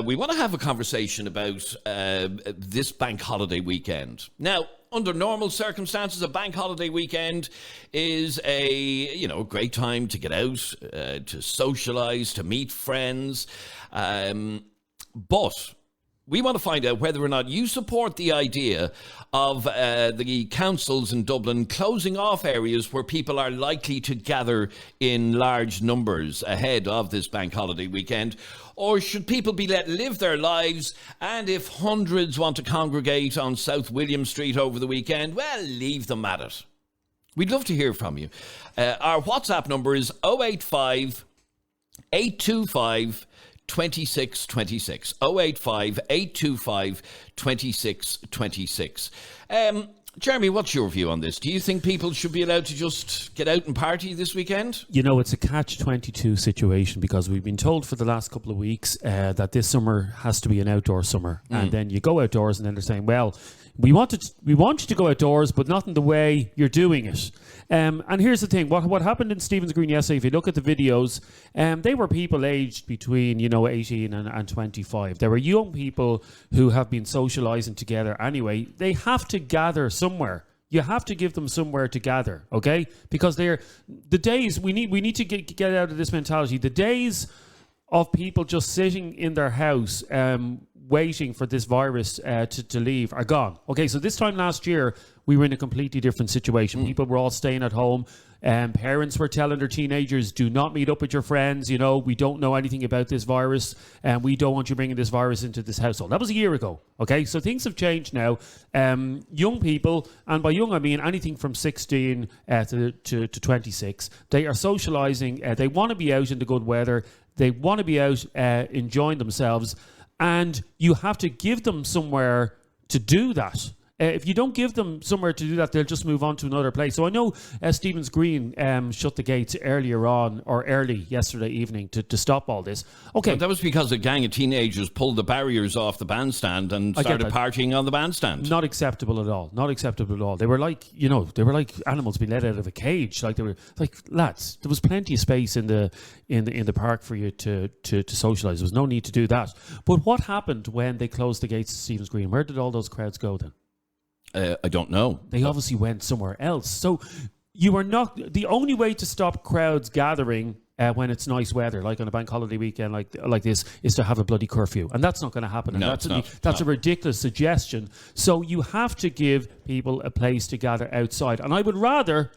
We want to have a conversation about this bank holiday weekend. Now, under normal circumstances, a bank holiday weekend is a great time to get out, to socialise, to meet friends. But we want to find out whether or not you support the idea of the councils in Dublin closing off areas where people are likely to gather in large numbers ahead of this bank holiday weekend. Or should people be let live their lives, and if hundreds want to congregate on South William Street over the weekend, well, leave them at it. We'd love to hear from you. Our WhatsApp number is 085 825 2626. 085 825 2626. Jeremy, what's your view on this? Do you think people should be allowed to just get out and party this weekend? It's a catch-22 situation, because we've been told for the last couple of weeks that this summer has to be an outdoor summer. And then you go outdoors and then they're saying, well, we want you to go outdoors, but not in the way you're doing it. And here's the thing. What happened in Stephen's Green yesterday, if you look at the videos, they were people aged between, 18 and 25. There were young people who have been socialising together anyway. They have to gather somewhere. You have to give them somewhere to gather, okay? Because the days, we need to get out of this mentality. The days of people just sitting in their house waiting for this virus to leave are gone. Okay, so this time last year, we were in a completely different situation. People were all staying at home. Parents were telling their teenagers, do not meet up with your friends. We don't know anything about this virus, and we don't want you bringing this virus into this household. That was a year ago. Okay, so things have changed now. Young people, and by young I mean anything from 16 to 26, they are socialising. They want to be out in the good weather. They want to be out enjoying themselves. And you have to give them somewhere to do that. If you don't give them somewhere to do that, they'll just move on to another place. So I know Stephen's Green shut the gates early yesterday evening to stop all this. Okay. But that was because a gang of teenagers pulled the barriers off the bandstand and started partying on the bandstand. Not acceptable at all. Not acceptable at all. They were like, they were like animals being let out of a cage. Like, they were like, lads, there was plenty of space in the park for you to socialise. There was no need to do that. But what happened when they closed the gates to Stephen's Green? Where did all those crowds go then? I don't know. They obviously went somewhere else. So you are not... The only way to stop crowds gathering when it's nice weather, like on a bank holiday weekend like this, is to have a bloody curfew. And that's not going to happen. No, and that's a ridiculous suggestion. So you have to give people a place to gather outside. And I would rather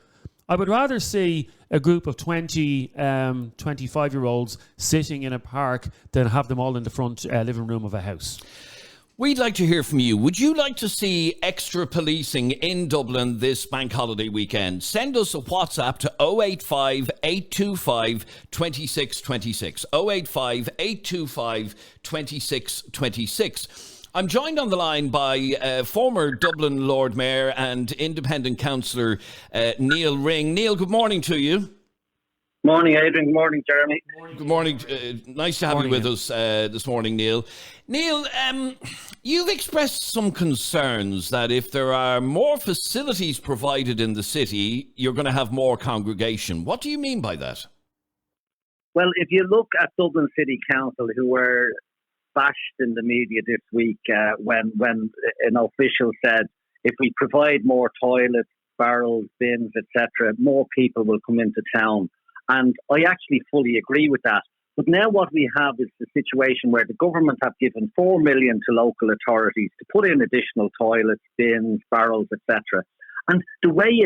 see a group of 20, 25-year-olds sitting in a park than have them all in the front living room of a house. We'd like to hear from you. Would you like to see extra policing in Dublin this bank holiday weekend? Send us a WhatsApp to 085 825 2626. 085 825 2626. I'm joined on the line by former Dublin Lord Mayor and independent councillor Nial Ring. Nial, good morning to you. Morning, Adrian. Good morning, Jeremy. Good morning. Nice to have you with us this morning, Nial. Nial, you've expressed some concerns that if there are more facilities provided in the city, you're going to have more congregation. What do you mean by that? Well, if you look at Dublin City Council, who were bashed in the media this week when an official said, if we provide more toilets, barrels, bins, etc., more people will come into town. And I actually fully agree with that. But now what we have is the situation where the government have given 4 million to local authorities to put in additional toilets, bins, barrels, etc. And the way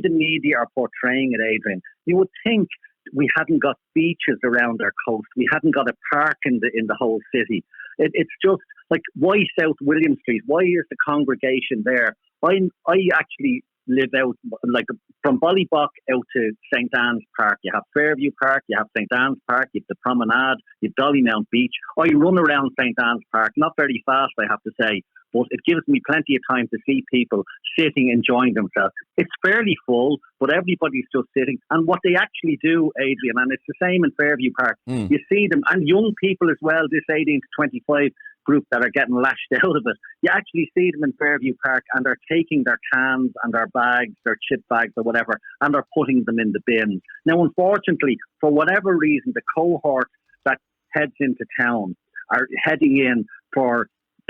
the media are portraying it, Adrian, you would think we hadn't got beaches around our coast. We hadn't got a park in the whole city. It's just like, why South William Street? Why is the congregation there? I actually live out, like, from Ballybock out to St. Anne's Park. You have Fairview Park, you have St. Anne's Park, you have the Promenade, you have Dollymount Beach. I run around St. Anne's Park, not very fast, I have to say, but it gives me plenty of time to see people sitting, enjoying themselves. It's fairly full, but everybody's just sitting. And what they actually do, Adrian, and it's the same in Fairview Park, you see them, and young people as well, this 18 to 25 group that are getting lashed out of it. You actually see them in Fairview Park and they're taking their cans and their bags, their chip bags or whatever, and they're putting them in the bins. Now, unfortunately, for whatever reason, the cohort that heads into town are heading in for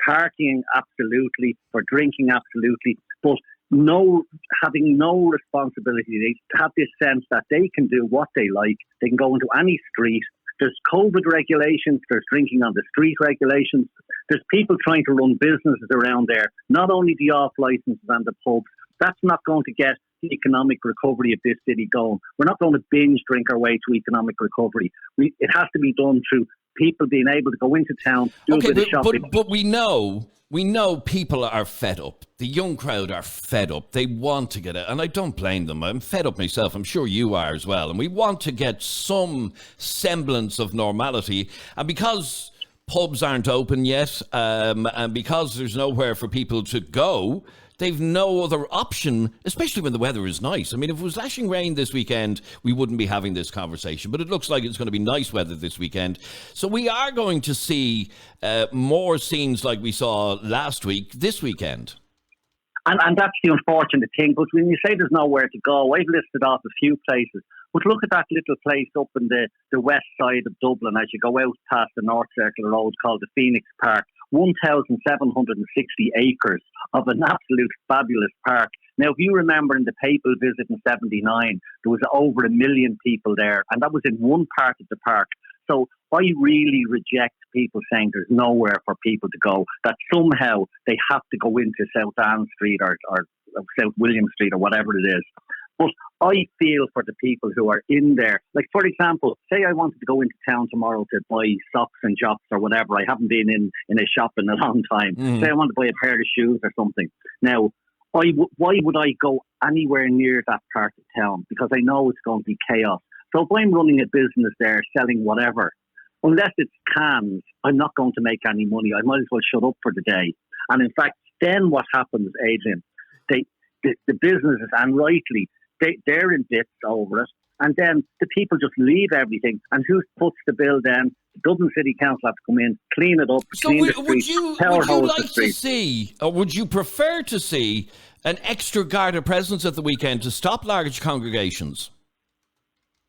partying, absolutely, for drinking, absolutely, but having no responsibility. They have this sense that they can do what they like. They can go into any street. There's COVID regulations. There's drinking on the street regulations. There's people trying to run businesses around there. Not only the off licenses and the pubs. That's not going to get the economic recovery of this city going. We're not going to binge drink our way to economic recovery. It has to be done through people being able to go into town, do a bit of shopping. But we know people are fed up. The young crowd are fed up. They want to get out, and I don't blame them. I'm fed up myself. I'm sure you are as well. And we want to get some semblance of normality. And because pubs aren't open yet, and because there's nowhere for people to go, they've no other option, especially when the weather is nice. I mean, if it was lashing rain this weekend, we wouldn't be having this conversation. But it looks like it's going to be nice weather this weekend. So we are going to see more scenes like we saw last week this weekend. And that's the unfortunate thing. But when you say there's nowhere to go, I've listed off a few places. But look at that little place up in the west side of Dublin as you go out past the North Circle Road called the Phoenix Park. 1,760 acres of an absolute fabulous park. Now, if you remember in the papal visit in 79, there was over 1 million people there, and that was in one part of the park. So I really reject people saying there's nowhere for people to go, that somehow they have to go into South Anne Street or South William Street or whatever it is. But I feel for the people who are in there. Like, for example, say I wanted to go into town tomorrow to buy socks and jocks or whatever. I haven't been in a shop in a long time. Say I want to buy a pair of shoes or something. Now, why would I go anywhere near that part of town? Because I know it's going to be chaos. So if I'm running a business there selling whatever, unless it's cans, I'm not going to make any money. I might as well shut up for the day. And in fact, then what happens, Adrian, the businesses, and rightly, they're in bits over it. And then the people just leave everything. And who puts the bill then? The Dublin City Council have to come in, clean it up, clean the streets, would you like to see, or would you prefer to see, an extra Garda presence at the weekend to stop large congregations?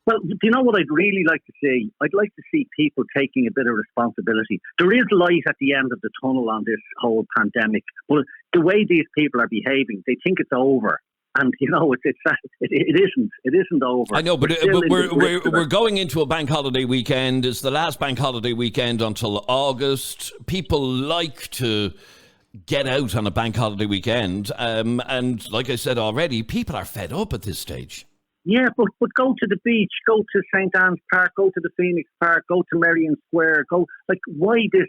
Well, do you know what I'd really like to see? I'd like to see people taking a bit of responsibility. There is light at the end of the tunnel on this whole pandemic, but the way these people are behaving, they think it's over. And, you know, it isn't over. I know, but we're going into a bank holiday weekend. It's the last bank holiday weekend until August. People like to get out on a bank holiday weekend. And like I said already, people are fed up at this stage. Yeah, but go to the beach, go to St. Anne's Park, go to the Phoenix Park, go to Merrion Square, why this?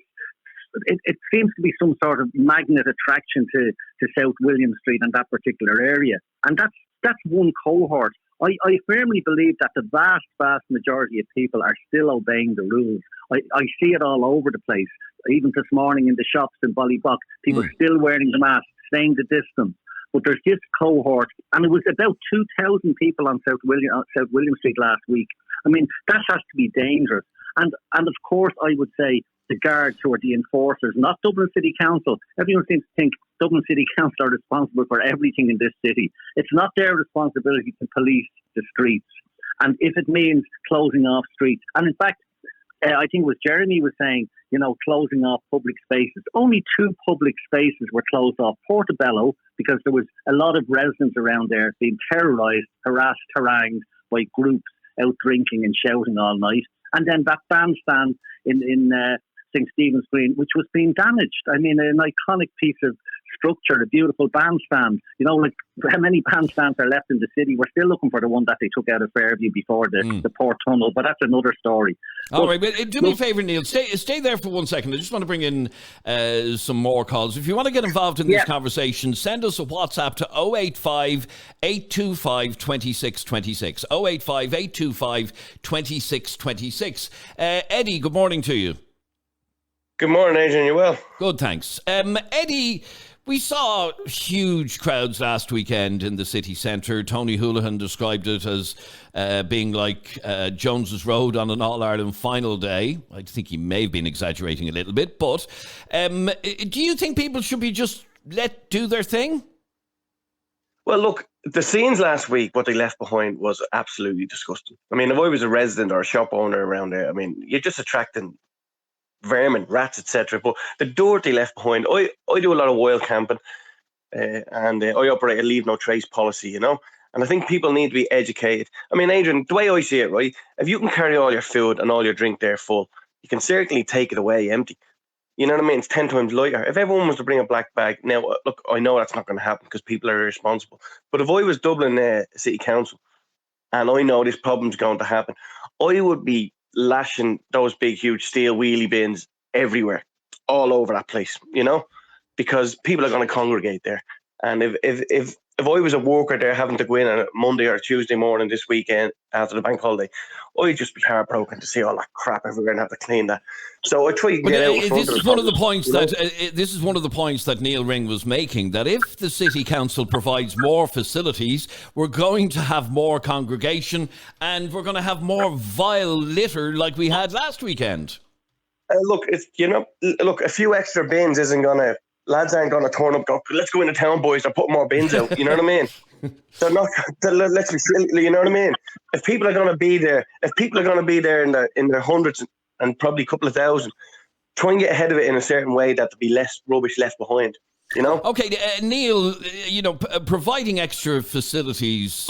It seems to be some sort of magnet attraction to South William Street and that particular area. And that's one cohort. I firmly believe that the vast, vast majority of people are still obeying the rules. I see it all over the place. Even this morning in the shops in Ballybuck, people still wearing the mask, staying the distance. But there's this cohort, and it was about 2,000 people on South William Street last week. I mean, that has to be dangerous. And of course, I would say the guards who are the enforcers, not Dublin City Council. Everyone seems to think Dublin City Council are responsible for everything in this city. It's not their responsibility to police the streets. And if it means closing off streets, and in fact, I think it was Jeremy was saying, you know, closing off public spaces. Only 2 public spaces were closed off. Portobello, because there was a lot of residents around there being terrorised, harassed, harangued by groups out drinking and shouting all night. And then that bandstand in St. Stephen's Green, which was being damaged. I mean, an iconic piece of structure, a beautiful bandstand. You know, like how many bandstands are left in the city? We're still looking for the one that they took out of Fairview before the Port Tunnel, but that's another story. All right, but do me a favour, Neil. Stay there for 1 second. I just want to bring in some more calls. If you want to get involved in this conversation, send us a WhatsApp to 085 825 2626. 085 825 2626. Eddie, good morning to you. Good morning, Adrian. You well? Good, thanks. Eddie, we saw huge crowds last weekend in the city centre. Tony Holohan described it as being like Jones's Road on an All-Ireland final day. I think he may have been exaggerating a little bit, but do you think people should be just let do their thing? Well, look, the scenes last week, what they left behind was absolutely disgusting. I mean, if I was a resident or a shop owner around there, I mean, you're just attracting vermin, rats, etc. But the dirt they left behind, I do a lot of wild camping, and I operate a leave no trace policy, you know. And I think people need to be educated. I mean, Adrian, the way I see it, right, if you can carry all your food and all your drink there full, you can certainly take it away empty. You know what I mean? It's 10 times lighter. If everyone was to bring a black bag, now, look, I know that's not going to happen because people are irresponsible. But if I was Dublin City Council and I know this problem's going to happen, I would be lashing those big, huge steel wheelie bins everywhere, all over that place, you know, because people are going to congregate there. And if I was a worker there having to go in on a Monday or Tuesday morning this weekend after the bank holiday, I'd just be heartbroken to see all that crap everywhere and have to clean that. So I try to get out in front this of is one of the points that this is one of the points that Nial Ring was making, that if the city council provides more facilities, we're going to have more congregation and we're going to have more vile litter like we had last weekend. Look, a few extra bins isn't going to. Lads aren't going to turn up. Go, let's go into town, boys. They're putting more bins out. You know what I mean? They're not. Let's be silly. You know what I mean? If people are going to be there, in their hundreds and probably a couple of thousand, try and get ahead of it in a certain way that there'll be less rubbish left behind. You know? Okay, Niall, providing extra facilities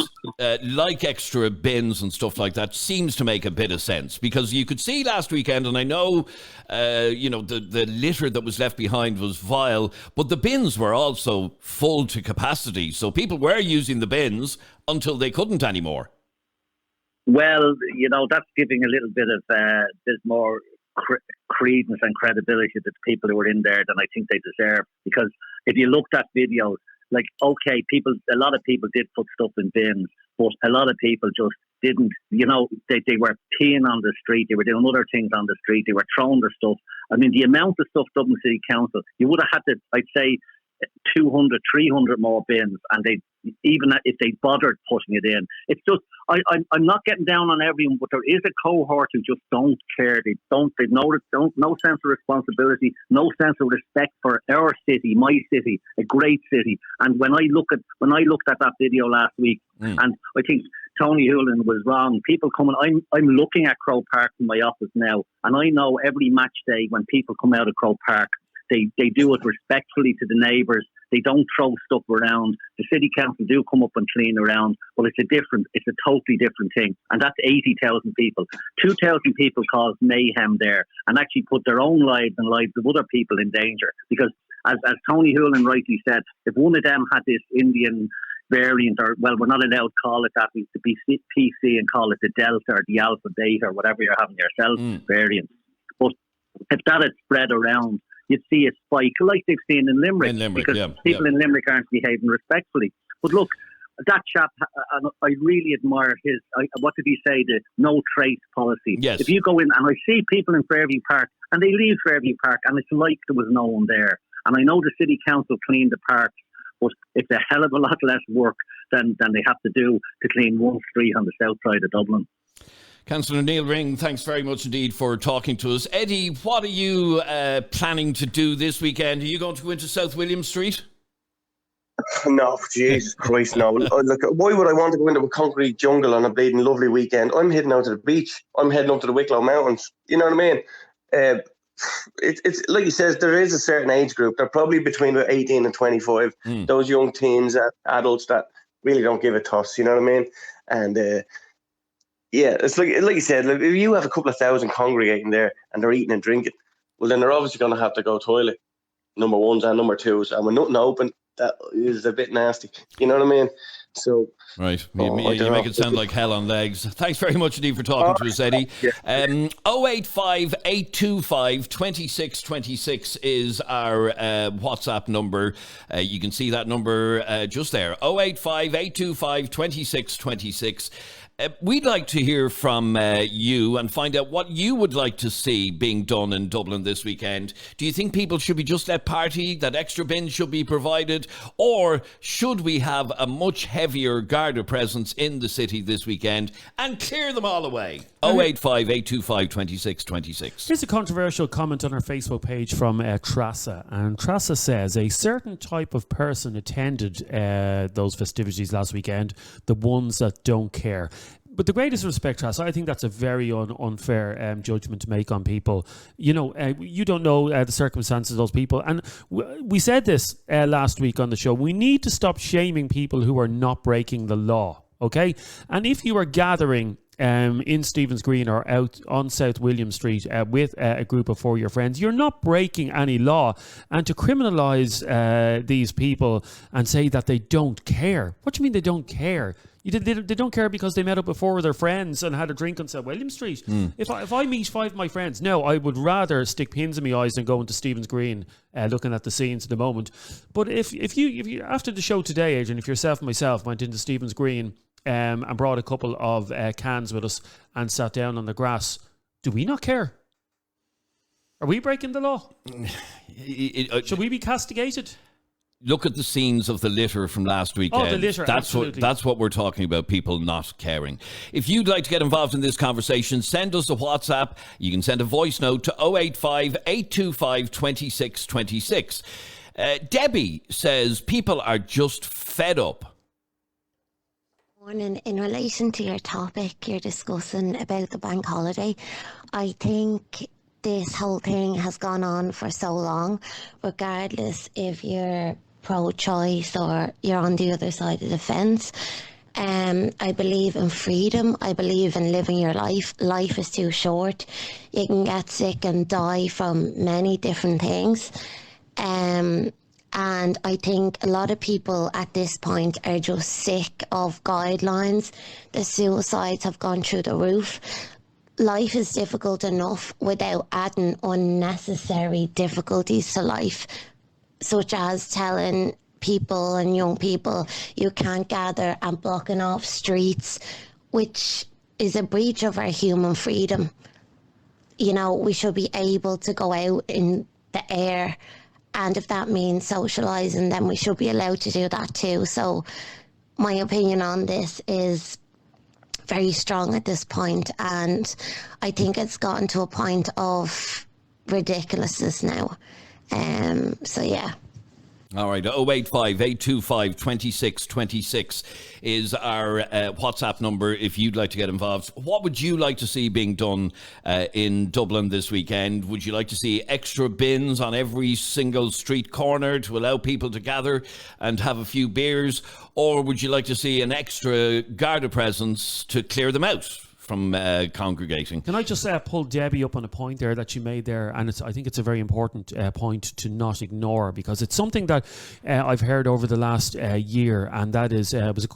like extra bins and stuff like that seems to make a bit of sense, because you could see last weekend, and I know, the litter that was left behind was vile, but the bins were also full to capacity. So people were using the bins until they couldn't anymore. Well, that's giving a little bit of bit more credence and credibility to the people who were in there than I think they deserve. Because if you looked at videos, like, okay, a lot of people did put stuff in bins, but a lot of people just didn't, they were peeing on the street, they were doing other things on the street, they were throwing their stuff. I mean, the amount of stuff Dublin City Council, you would have had to, I'd say, 200, 300 more bins, and even if they bothered putting it in. It's just, I'm not getting down on everyone, but there is a cohort who just don't care. They've no sense of responsibility, no sense of respect for our city, my city, a great city. And when I looked at that video last week, and I think Tony Hoolan was wrong. People coming, I'm looking at Crow Park in my office now, and I know every match day when people come out of Crow Park, they do it respectfully to the neighbours. They don't throw stuff around. The city council do come up and clean around, but it's a totally different thing. And that's 80,000 people. 2,000 people caused mayhem there and actually put their own lives and lives of other people in danger. Because as Tony Hoolan rightly said, if one of them had this Indian variant, or, well, we're not allowed to call it that, we used to be PC and call it the Delta or the Alpha Beta or whatever you're having yourself variant. But if that had spread around, you'd see a spike like they've seen in Limerick, because people in Limerick aren't behaving respectfully. But look, that chap, I really admire his, what did he say, the no trace policy. Yes. If you go in, and I see people in Fairview Park, and they leave Fairview Park, and it's like there was no one there. And I know the city council cleaned the parks, but it's a hell of a lot less work than they have to do to clean one street on the south side of Dublin. Councillor Nial Ring, thanks very much indeed for talking to us. Eddie, what are you planning to do this weekend? Are you going to go into South William Street? No, Jesus Christ, no. Look, why would I want to go into a concrete jungle on a bleeding lovely weekend? I'm heading out to the beach. I'm heading up to the Wicklow Mountains. You know what I mean? It's like he says, there is a certain age group. They're probably between 18 and 25. Those young teens, adults that really don't give a toss. You know what I mean? And yeah, it's like you said, if you have a couple of thousand congregating there and they're eating and drinking, well, then they're obviously going to have to go toilet, number ones and number twos. And with nothing open, that is a bit nasty. You know what I mean? So, right. You make it sound like hell on legs. Thanks very much indeed for talking to us, Eddie. 085 825 2626 is our WhatsApp number. You can see that number just there. 085 825 2626. We'd like to hear from you and find out what you would like to see being done in Dublin this weekend. Do you think people should be just let party, that extra bins should be provided, or should we have a much heavier Garda presence in the city this weekend and clear them all away? 085 825 2626. Here's a controversial comment on our Facebook page from Trasa. And Trasa says, a certain type of person attended those festivities last weekend, the ones that don't care. the greatest respect, Trasa, I think that's a very unfair judgment to make on people. You know, you don't know the circumstances of those people. And we said this last week on the show. We need to stop shaming people who are not breaking the law, okay? And if you are gathering in Stephen's Green or out on South William Street with a group of 4 of your friends, you're not breaking any law. And to criminalise these people and say that they don't care. What do you mean they don't care? They don't care because they met up with 4 of their friends and had a drink on South William Street. If I meet 5 of my friends, no, I would rather stick pins in my eyes than go into Stephen's Green looking at the scenes at the moment. But if you after the show today, Adrian, if yourself and myself went into Stephen's Green and brought a couple of cans with us and sat down on the grass, do we not care? Are we breaking the law? Should we be castigated? Look at the scenes of the litter from last weekend. Oh, the litter, absolutely. That's what we're talking about, people not caring. If you'd like to get involved in this conversation, send us a WhatsApp. You can send a voice note to 085 825 2626. Debbie says people are just fed up. Morning. In relation to your topic, you're discussing about the bank holiday. I think this whole thing has gone on for so long, regardless if you're pro-choice or you're on the other side of the fence. I believe in freedom. I believe in living your life. Life is too short. You can get sick and die from many different things. And I think a lot of people at this point are just sick of guidelines. The suicides have gone through the roof. Life is difficult enough without adding unnecessary difficulties to life, such as telling people and young people you can't gather and blocking off streets, which is a breach of our human freedom. You know, we should be able to go out in the air, and if that means socialising, then we should be allowed to do that too. So my opinion on this is very strong at this point, and I think it's gotten to a point of ridiculousness now. So yeah. All right, 085 825 2626 is our WhatsApp number if you'd like to get involved. What would you like to see being done in Dublin this weekend? Would you like to see extra bins on every single street corner to allow people to gather and have a few beers? Or would you like to see an extra Garda presence to clear them out from congregating? Can I just pull Debbie up on a point there that she made there, and I think it's a very important point to not ignore, because it's something that I've heard over the last year, and that is, to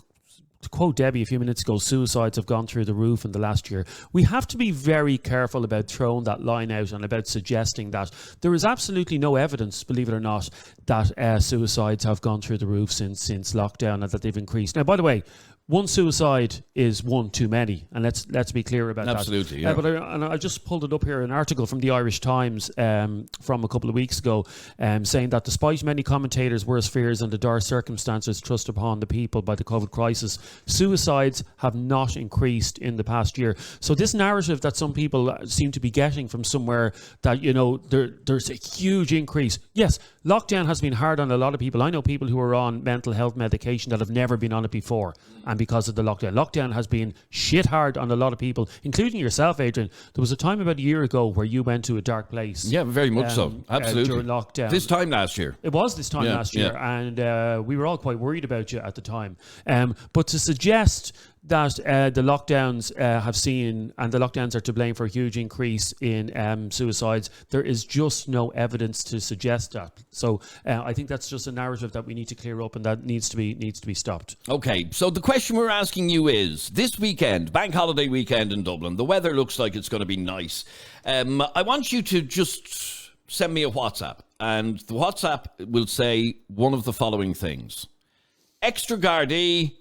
quote Debbie a few minutes ago, suicides have gone through the roof in the last year. We have to be very careful about throwing that line out and about suggesting that there is absolutely no evidence, believe it or not, that suicides have gone through the roof since lockdown and that they've increased. Now, by the way, one suicide is one too many, and let's be clear about Absolutely, that. yeah. But I just pulled it up here, an article from the Irish Times from a couple of weeks ago, saying that despite many commentators' worst fears and the dire circumstances thrust upon the people by the COVID crisis, suicides have not increased in the past year. So this narrative that some people seem to be getting from somewhere, that, you know, there's a huge increase. Yes, lockdown has been hard on a lot of people. I know people who are on mental health medication that have never been on it before, and because of the lockdown. Lockdown has been shit hard on a lot of people, including yourself, Adrian. There was a time about a year ago where you went to a dark place. Yeah, very much so. Absolutely. During lockdown. This time last year. It was this time last year, and we were all quite worried about you at the time. But to suggest that the lockdowns have seen, and the lockdowns are to blame for a huge increase in suicides, there is just no evidence to suggest that. So I think that's just a narrative that we need to clear up, and that needs to be stopped. Okay, so the question we're asking you is, this weekend, bank holiday weekend in Dublin, the weather looks like it's going to be nice. I want you to just send me a WhatsApp, and the WhatsApp will say one of the following things: extra Gardaí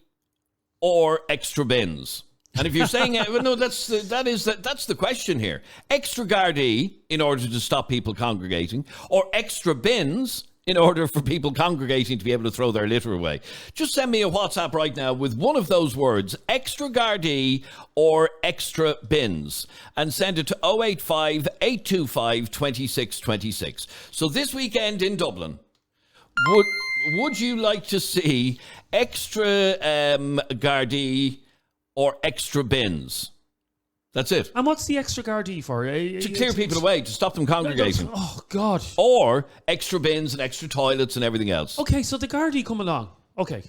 or extra bins. And if you're saying, no, that's the question here. Extra Gardaí in order to stop people congregating, or extra bins in order for people congregating to be able to throw their litter away. Just send me a WhatsApp right now with one of those words, extra Gardaí or extra bins, and send it to 085 825 2626. So this weekend in Dublin, would you like to see extra Gardaí or extra bins. That's it. And what's the extra Gardaí for? To clear people away, to stop them congregating. Oh, God. Or extra bins and extra toilets and everything else. Okay, so the Gardaí come along. Okay.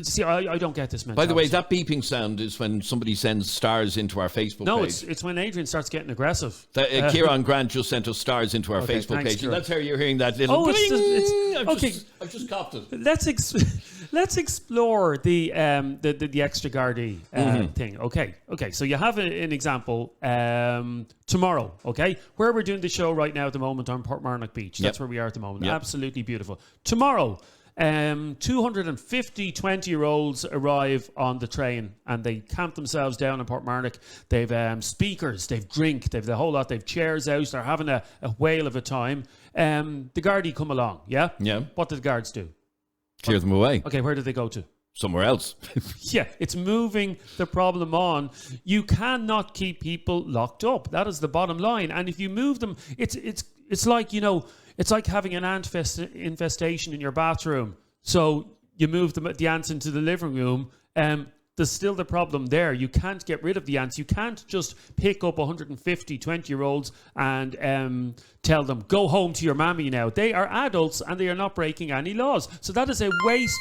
See, I don't get this mentality. By the way, that beeping sound is when somebody sends stars into our Facebook page. No, it's when Adrian starts getting aggressive. Kieran Grant just sent us stars into our Facebook page. And that's how you're hearing that little bling. I've just copped it. Let's explore the extra Gardaí thing. Okay. So you have an example tomorrow. Okay, where we're doing the show right now at the moment on Portmarnock Beach. That's where we are at the moment. Yep. Absolutely beautiful. Tomorrow. 250 20-year-olds arrive on the train and they camp themselves down in Portmarnock. They've speakers, they've drink, they've the whole lot, they've chairs out, they're having a whale of a time. The Gardaí come along, yeah? Yeah. What do the guards do? Clear them away. Okay, where do they go to? Somewhere else. Yeah, it's moving the problem on. You cannot keep people locked up. That is the bottom line. And if you move them, it's like, it's like having an ant infestation in your bathroom. So you move the ants into the living room. There's still the problem there. You can't get rid of the ants. You can't just pick up 150 20-year-olds and tell them, go home to your mammy now. They are adults and they are not breaking any laws. So that is a waste.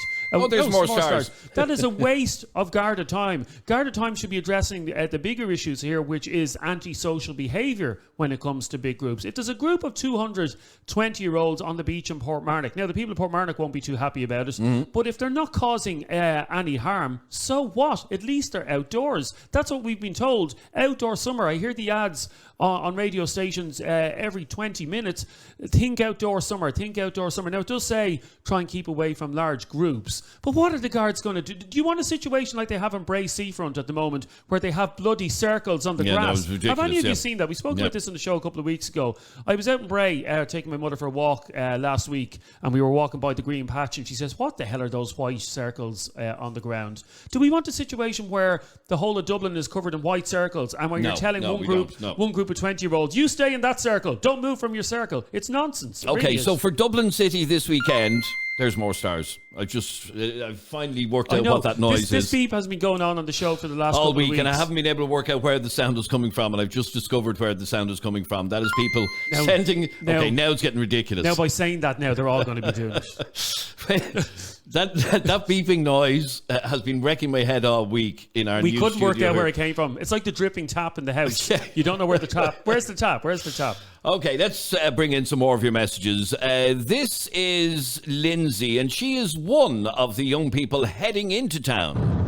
There's more stars. That is a waste of Garda time. Garda time should be addressing the bigger issues here, which is antisocial behaviour when it comes to big groups. If there's a group of 200 20-year-olds on the beach in Portmarnock, now the people of Portmarnock won't be too happy about it, but if they're not causing any harm, so what? At least they're outdoors. That's what we've been told. Outdoor summer. I hear the ads on radio stations every 20 minutes. Think outdoor summer. Now it does say try and keep away from large groups, but what are the guards going to do? Do you want a situation like they have in Bray Seafront at the moment where they have bloody circles on the grass? That was ridiculous. Have any of you seen that? We spoke about this on the show a couple of weeks ago. I was out in Bray taking my mother for a walk last week, and we were walking by the green patch, and she says, what the hell are those white circles on the ground? Do we want a situation where the whole of Dublin is covered in white circles, and when you're telling one group of 20-year-olds, you stay in that circle, don't move from your circle? It's nonsense. It really is. So for Dublin City this weekend, there's more stars. I've finally worked out what that noise is. This beep has been going on the show for the last all couple week, of weeks. and I haven't been able to work out where the sound is coming from, and I've just discovered where the sound is coming from. That is people sending... Okay, now it's getting ridiculous. Now by saying that now, they're all going to be doing it. That beeping noise has been wrecking my head all week in our new studio. We couldn't work out where it came from. It's like the dripping tap in the house. You don't know where the tap... Where's the tap? Okay, let's bring in some more of your messages. This is Lindsay, and she is one of the young people heading into town.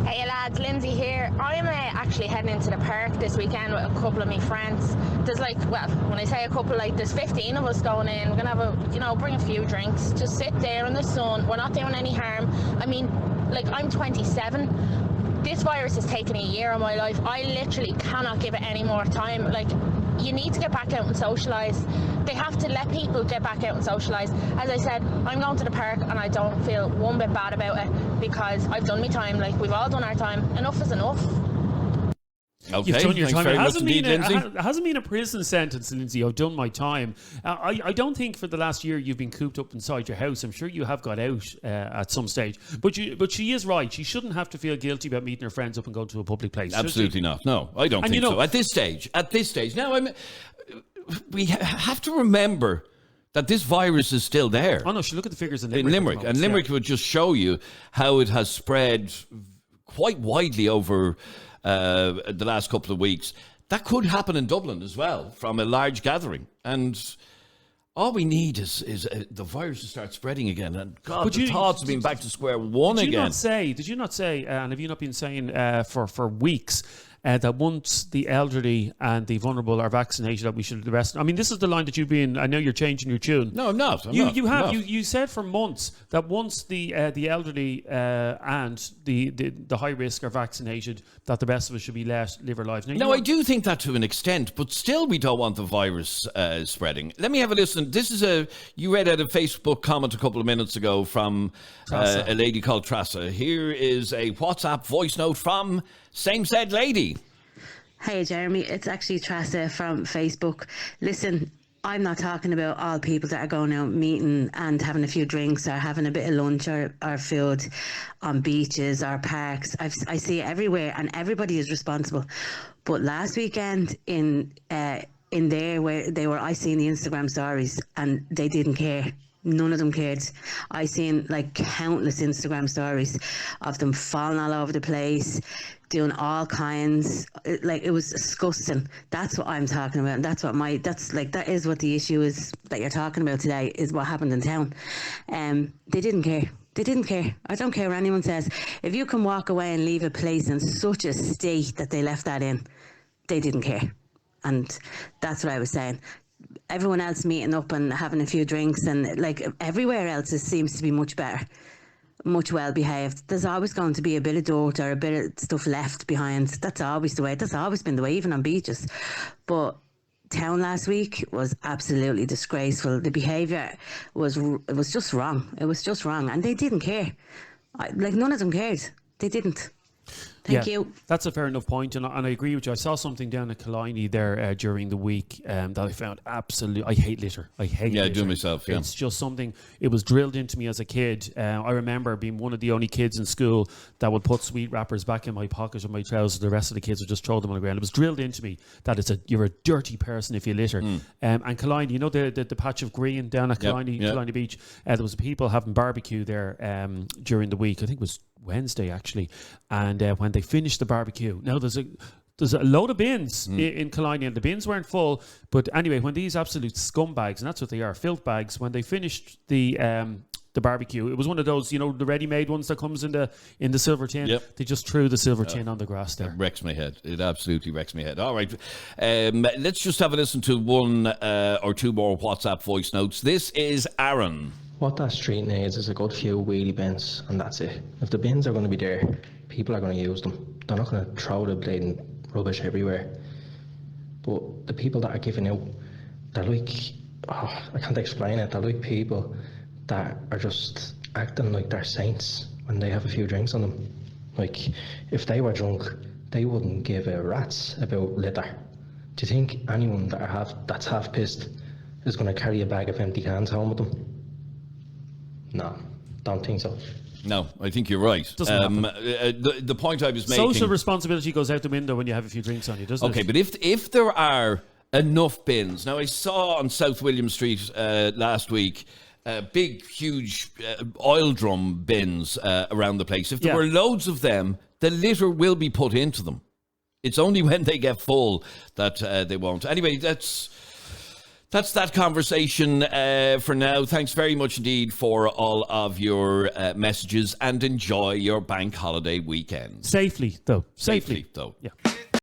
Hey lads, Lindsay here. I'm actually heading into the park this weekend with a couple of my friends. There's when I say a couple, there's 15 of us going in. We're going to have bring a few drinks. Just sit there in the sun. We're not doing any harm. I mean, I'm 27. This virus has taken a year of my life. I literally cannot give it any more time. You need to get back out and socialise. They have to let people get back out and socialise. As I said, I'm going to the park and I don't feel one bit bad about it because I've done my time. We've all done our time. Enough is enough. Okay, you've done your time. It Lindsay. hasn't been a prison sentence, Lindsay. I've done my time. I don't think for the last year you've been cooped up inside your house. I'm sure you have got out at some stage. But she is right. She shouldn't have to feel guilty about meeting her friends up and going to a public place. Absolutely not. No, I don't think so. At this stage. Now, we have to remember that this virus is still there. Oh no, look at the figures in Limerick. And Limerick would just show you how it has spread quite widely over the last couple of weeks. That could happen in Dublin as well from a large gathering, and all we need is the virus to start spreading again. And God, the thoughts of being back to square one again. Did you not say, and have you not been saying for weeks, that once the elderly and the vulnerable are vaccinated, that we should arrest? I mean, this is the line that you've been. I know you're changing your tune. No, I'm not. You said for months that once the elderly and the high risk are vaccinated, that the rest of us should be let live our lives. Now, I do think that to an extent, but still, we don't want the virus spreading. Let me have a listen. This is you read out a Facebook comment a couple of minutes ago from a lady called Trasa. Here is a WhatsApp voice note from Same Said Lady. Hey Jeremy, it's actually Trasa from Facebook. Listen, I'm not talking about all people that are going out meeting and having a few drinks or having a bit of lunch or food on beaches or parks. I see it everywhere, and everybody is responsible. But last weekend in there where they were, I seen the Instagram stories and they didn't care. None of them cared. I seen like countless Instagram stories of them falling all over the place, doing all kinds. It was disgusting. That's what I'm talking about, and that is what the issue is that you're talking about today, is what happened in town. They didn't care. They didn't care. I don't care what anyone says. If you can walk away and leave a place in such a state that they left that in, they didn't care. And that's what I was saying. Everyone else meeting up and having a few drinks, and like everywhere else, it seems to be much better, much well behaved. There's always going to be a bit of dirt or a bit of stuff left behind. That's always the way. That's always been the way, even on beaches. But town last week was absolutely disgraceful. The behaviour was just wrong. It was just wrong, and they didn't care. None of them cared. They didn't. Thank you. That's a fair enough point, and I agree with you. I saw something down at Killiney there during the week that I found absolutely. I hate litter. I hate litter. I do myself. Yeah. It's just something. It was drilled into me as a kid. I remember being one of the only kids in school that would put sweet wrappers back in my pocket of my trousers. The rest of the kids would just throw them on the ground. It was drilled into me that you're a dirty person if you litter. And Killiney, you know the patch of green down at Killiney, Killiney Beach. There was people having barbecue there during the week. I think it was Wednesday actually, and when they finished the barbecue, now there's a load of bins in Killiney, and the bins weren't full. But anyway, when these absolute scumbags, and that's what they are, filth bags, when they finished the barbecue, it was one of those, the ready-made ones that comes in the silver tin. Yep. They just threw the silver tin on the grass there. It wrecks my head. It absolutely wrecks my head. All right, let's just have a listen to one or two more WhatsApp voice notes. This is Aaron. What that street needs is a good few wheelie bins, and that's it. If the bins are going to be there, people are going to use them. They're not going to throw the bleeding rubbish everywhere. But the people that are giving out, they're like, I can't explain it. They're like people that are just acting like they're saints when they have a few drinks on them. Like, if they were drunk, they wouldn't give a rat's about litter. Do you think anyone that's half pissed is going to carry a bag of empty cans home with them? No, don't think so. No, I think you're right. The point I was making... Social responsibility goes out the window when you have a few drinks on you, doesn't it? Okay, but if there are enough bins... Now, I saw on South William Street last week big, huge oil drum bins around the place. If there were loads of them, the litter will be put into them. It's only when they get full that they won't. Anyway, That's that conversation for now. Thanks very much indeed for all of your messages, and enjoy your bank holiday weekend. Safely, though. Safely, though. Yeah.